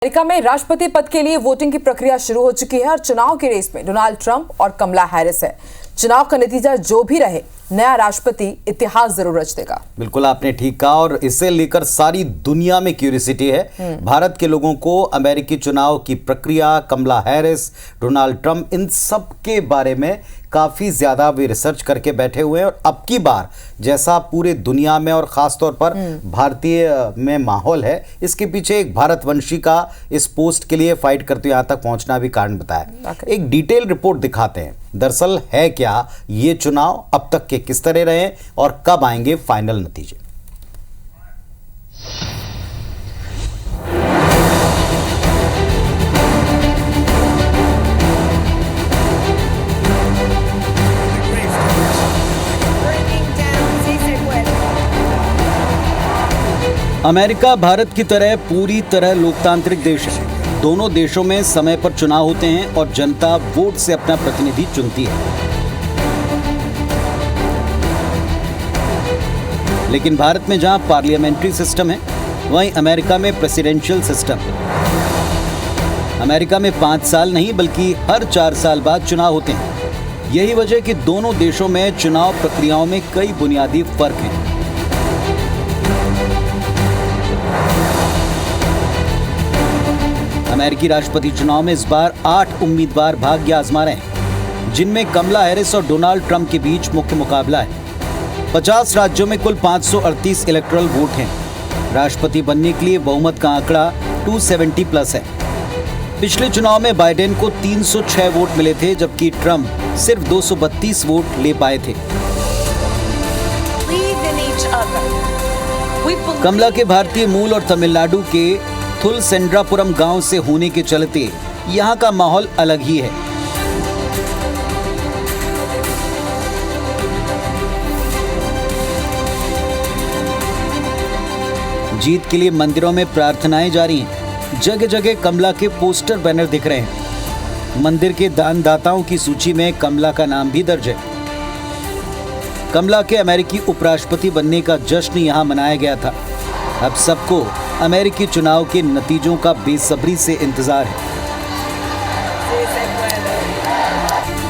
America में राष्ट्रपति पद के लिए वोटिंग की प्रक्रिया शुरू हो चुकी है और चुनाव की रेस में डोनाल्ड ट्रंप और कमला हैरिस है। चुनाव का नतीजा जो भी रहे, नया राष्ट्रपति इतिहास जरूर रच देगा। बिल्कुल, आपने ठीक कहा और इसे लेकर सारी दुनिया में क्यूरियोसिटी है। भारत के लोगों को अमेरिकी चुनाव की प्रक्रिया, कमला हैरिस, डोनाल्ड ट्रंप, इन सब के बारे में काफ़ी ज़्यादा वे रिसर्च करके बैठे हुए हैं। और अब की बार जैसा पूरे दुनिया में और ख़ास तौर पर भारतीय में माहौल है, इसके पीछे एक भारतवंशी का इस पोस्ट के लिए फाइट करते यहाँ तक पहुँचना भी कारण बताया। एक डिटेल रिपोर्ट दिखाते हैं, दरअसल है क्या ये चुनाव, अब तक के किस तरह रहे और कब आएंगे फाइनल नतीजे। अमेरिका भारत की तरह पूरी तरह लोकतांत्रिक देश है। दोनों देशों में समय पर चुनाव होते हैं और जनता वोट से अपना प्रतिनिधि चुनती है। लेकिन भारत में जहां पार्लियामेंट्री सिस्टम है, वहीं अमेरिका में प्रेसिडेंशियल सिस्टम है। अमेरिका में 5 साल नहीं बल्कि हर 4 साल बाद चुनाव होते हैं। यही वजह कि दोनों देशों में चुनाव प्रक्रियाओं में कई बुनियादी फर्क हैं। अमेरिकी राष्ट्रपति चुनाव में इस बार 8 उम्मीदवार भाग्य आजमा रहे हैं, जिनमें कमला हैरिस और डोनाल्ड ट्रंप के बीच मुख्य मुकाबला है। 50 राज्यों में कुल 538 इलेक्टोरल वोट हैं। राष्ट्रपति बनने के लिए बहुमत का आंकड़ा 270 प्लस है। पिछले चुनाव में बाइडेन को 306 वोट मिले थे, जबकि ट्रंप सिर्फ 232 वोट ले पाए थे। कमला के भारतीय मूल और तमिलनाडु के थुलसेंड्रापुरम गांव से होने के चलते यहां का माहौल अलग ही है। जीत के लिए मंदिरों में प्रार्थनाएं जारी हैं। जगह जगह कमला के पोस्टर बैनर दिख रहे हैं। मंदिर के दानदाताओं की सूची में कमला का नाम भी दर्ज है। कमला के अमेरिकी उपराष्ट्रपति बनने का जश्न यहां मनाया गया था। अब सबको अमेरिकी चुनाव के नतीजों का बेसब्री से इंतजार है।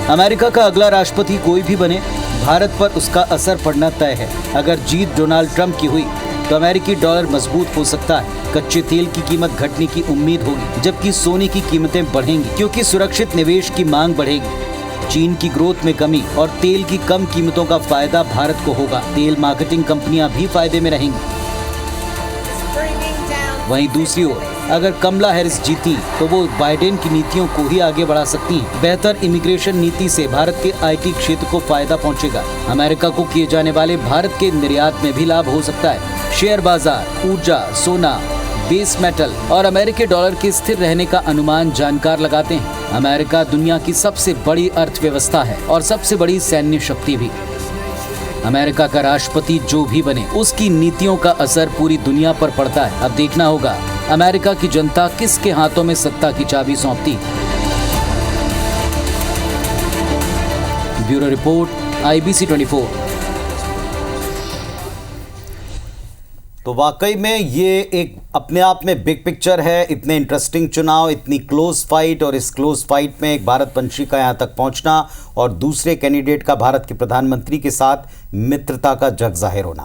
अमेरिका का अगला राष्ट्रपति कोई भी बने, भारत पर उसका असर पड़ना तय है। अगर जीत डोनाल्ड ट्रंप की हुई तो अमेरिकी डॉलर मजबूत हो सकता है। कच्चे तेल की कीमत घटने की उम्मीद होगी, जबकि सोने की कीमतें बढ़ेंगी क्योंकि सुरक्षित निवेश की मांग बढ़ेगी। चीन की ग्रोथ में कमी और तेल की कम कीमतों का फायदा भारत को होगा। तेल मार्केटिंग कंपनियां भी फायदे में रहेंगी। वहीं दूसरी ओर अगर कमला हैरिस जीती तो वो बाइडेन की नीतियों को ही आगे बढ़ा सकती हैं। बेहतर इमिग्रेशन नीति से भारत के आईटी क्षेत्र को फायदा पहुंचेगा। अमेरिका को किए जाने वाले भारत के निर्यात में भी लाभ हो सकता है। शेयर बाजार, ऊर्जा, सोना, बेस मेटल और अमेरिकी डॉलर के स्थिर रहने का अनुमान जानकार लगाते हैं। अमेरिका दुनिया की सबसे बड़ी अर्थव्यवस्था है और सबसे बड़ी सैन्य शक्ति भी। अमेरिका का राष्ट्रपति जो भी बने, उसकी नीतियों का असर पूरी दुनिया पर पड़ता है। अब देखना होगा अमेरिका की जनता किसके हाथों में सत्ता की चाबी सौंपती। Bureau report, IBC 24। तो वाकई में ये एक अपने आप में बिग पिक्चर है। इतने इंटरेस्टिंग चुनाव, इतनी क्लोज फाइट, और इस क्लोज फाइट में एक भारतवंशी का यहाँ तक पहुँचना और दूसरे कैंडिडेट का भारत के प्रधानमंत्री के साथ मित्रता का जग जाहिर होना।